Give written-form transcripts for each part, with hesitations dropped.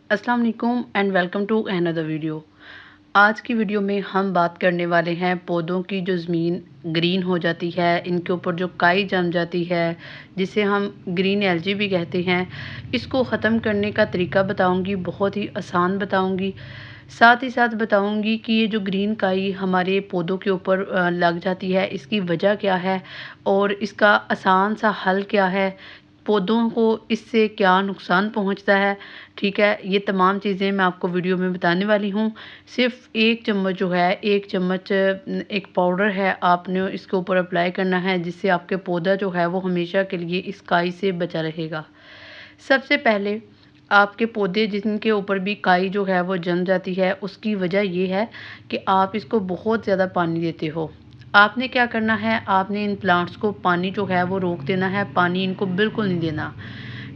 अस्सलाम वालेकुम and welcome to another video. आज की वीडियो में हम बात करने वाले हैं पौधों की जो ज़मीन ग्रीन हो जाती है, इनके ऊपर जो काई जम जाती है, जिसे हम ग्रीन एलजी भी कहते हैं, इसको ख़त्म करने का तरीका बताऊंगी। बहुत ही आसान बताऊंगी। साथ ही साथ बताऊंगी कि ये जो ग्रीन काई हमारे पौधों के ऊपर लग जाती है, इसकी वजह क्या है और इसका आसान सा हल क्या है, पौधों को इससे क्या नुकसान पहुंचता है। ठीक है, ये तमाम चीज़ें मैं आपको वीडियो में बताने वाली हूँ। सिर्फ एक चम्मच जो है, एक चम्मच एक पाउडर है, आपने इसके ऊपर अप्लाई करना है, जिससे आपके पौधा जो है वो हमेशा के लिए इस काई से बचा रहेगा। सबसे पहले आपके पौधे जिनके ऊपर भी काई जो है वो जम जाती है, उसकी वजह ये है कि आप इसको बहुत ज़्यादा पानी देते हो। आपने क्या करना है, आपने इन प्लांट्स को पानी जो है वो रोक देना है, पानी इनको बिल्कुल नहीं देना।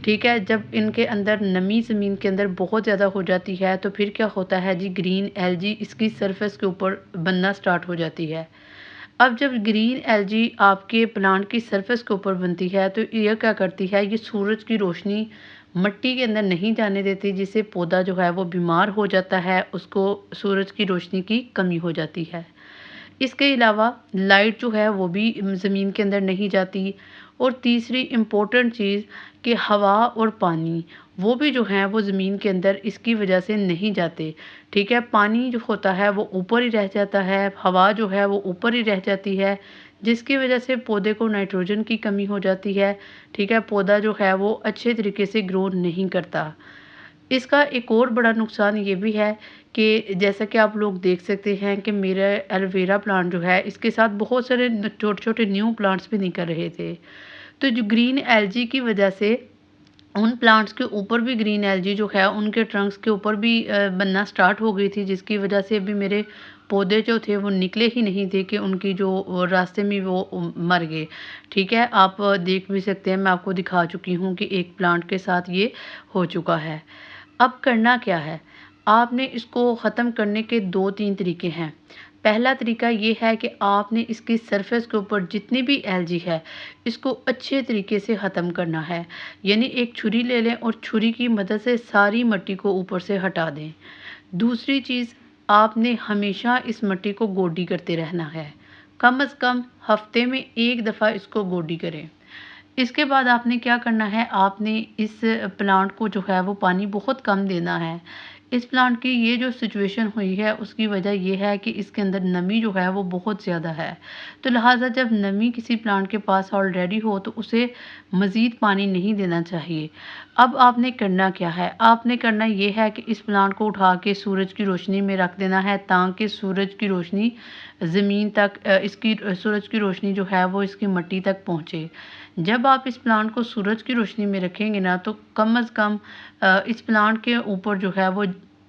ठीक है, जब इनके अंदर नमी ज़मीन के अंदर बहुत ज़्यादा हो जाती है तो फिर क्या होता है जी, ग्रीन एलजी इसकी सरफेस के ऊपर बनना स्टार्ट हो जाती है। अब जब ग्रीन एलजी आपके प्लांट की सरफेस के ऊपर बनती है तो ये क्या करती है, ये सूरज की रोशनी मिट्टी के अंदर नहीं जाने देती, जिससे पौधा जो है वो बीमार हो जाता है, उसको सूरज की रोशनी की कमी हो जाती है। इसके अलावा लाइट जो है वो भी ज़मीन के अंदर नहीं जाती। और तीसरी इम्पोर्टेंट चीज़ कि हवा और पानी वो भी जो है वो ज़मीन के अंदर इसकी वजह से नहीं जाते। ठीक है, पानी जो होता है वो ऊपर ही रह जाता है, हवा जो है वो ऊपर ही रह जाती है, जिसकी वजह से पौधे को नाइट्रोजन की कमी हो जाती है। ठीक है, पौधा जो है वो अच्छे तरीके से ग्रो नहीं करता। इसका एक और बड़ा नुकसान ये भी है कि जैसा कि आप लोग देख सकते हैं कि मेरा एलोवेरा प्लांट जो है, इसके साथ बहुत सारे छोटे-छोटे न्यू प्लांट्स भी निकल रहे थे। तो जो ग्रीन एलजी की वजह से उन प्लांट्स के ऊपर भी ग्रीन एलजी जो है उनके ट्रंक्स के ऊपर भी बनना स्टार्ट हो गई थी, जिसकी वजह से अभी मेरे पौधे जो थे वो निकले ही नहीं थे कि उनकी जो रास्ते में वो मर गए। ठीक है, आप देख भी सकते हैं, मैं आपको दिखा चुकी हूँ कि एक प्लांट के साथ ये हो चुका है। अब करना क्या है, आपने इसको ख़त्म करने के 2-3 तरीके हैं। पहला तरीका ये है कि आपने इसकी सरफेस के ऊपर जितनी भी एलजी है, इसको अच्छे तरीके से ख़त्म करना है। यानी एक छुरी ले लें और छुरी की मदद से सारी मिट्टी को ऊपर से हटा दें। दूसरी चीज़, आपने हमेशा इस मिट्टी को गोडी करते रहना है। कम से कम हफ़्ते में 1 दफ़ा इसको गोडी करें। इसके बाद आपने क्या करना है, आपने इस प्लांट को जो है वो पानी बहुत कम देना है। इस प्लांट की ये जो सिचुएशन हुई है उसकी वजह ये है कि इसके अंदर नमी जो है वो बहुत ज़्यादा है। तो लिहाजा जब नमी किसी प्लांट के पास ऑलरेडी हो तो उसे मज़ीद पानी नहीं देना चाहिए। अब आपने करना क्या है, आपने करना ये है कि इस प्लांट को उठा के सूरज की रोशनी में रख देना है, ताकि सूरज की रोशनी ज़मीन तक इसकी सूरज की रोशनी जो है वो इसकी मिट्टी तक पहुँचे। जब आप इस प्लांट को सूरज की रोशनी में रखेंगे ना, तो कम से कम इस प्लांट के ऊपर जो है वो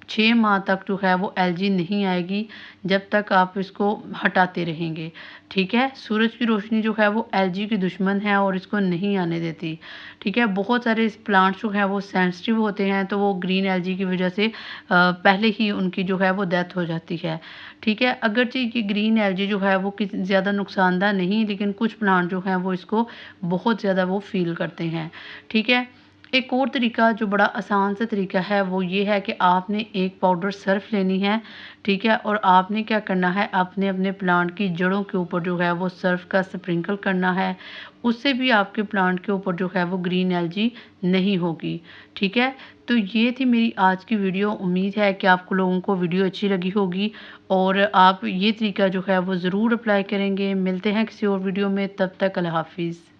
6 माह तक जो है वो एलजी नहीं आएगी, जब तक आप इसको हटाते रहेंगे। ठीक है, सूरज की रोशनी जो है वो एलजी की दुश्मन है और इसको नहीं आने देती। ठीक है, बहुत सारे इस प्लांट्स जो हैं वो सेंसिटिव होते हैं, तो वो ग्रीन एलजी की वजह से पहले ही उनकी जो है वो डेथ हो जाती है। ठीक है, अगरचे ये ग्रीन एलजी जो है वो किस ज़्यादा नुकसानदार नहीं, लेकिन कुछ प्लांट जो हैं वो इसको बहुत ज़्यादा वो फ़ील करते हैं। ठीक है, एक और तरीका जो बड़ा आसान सा तरीका है वो ये है कि आपने एक पाउडर सर्फ लेनी है। ठीक है, और आपने क्या करना है, आपने अपने प्लांट की जड़ों के ऊपर जो है वो सर्फ का स्प्रिंकल करना है। उससे भी आपके प्लांट के ऊपर जो है वो ग्रीन एलजी नहीं होगी। ठीक है, तो ये थी मेरी आज की वीडियो। उम्मीद है कि आपको लोगों को वीडियो अच्छी लगी होगी और आप ये तरीका जो है वो ज़रूर अप्लाई करेंगे। मिलते हैं किसी और वीडियो में, तब तक अल्लाह हाफ़िज़।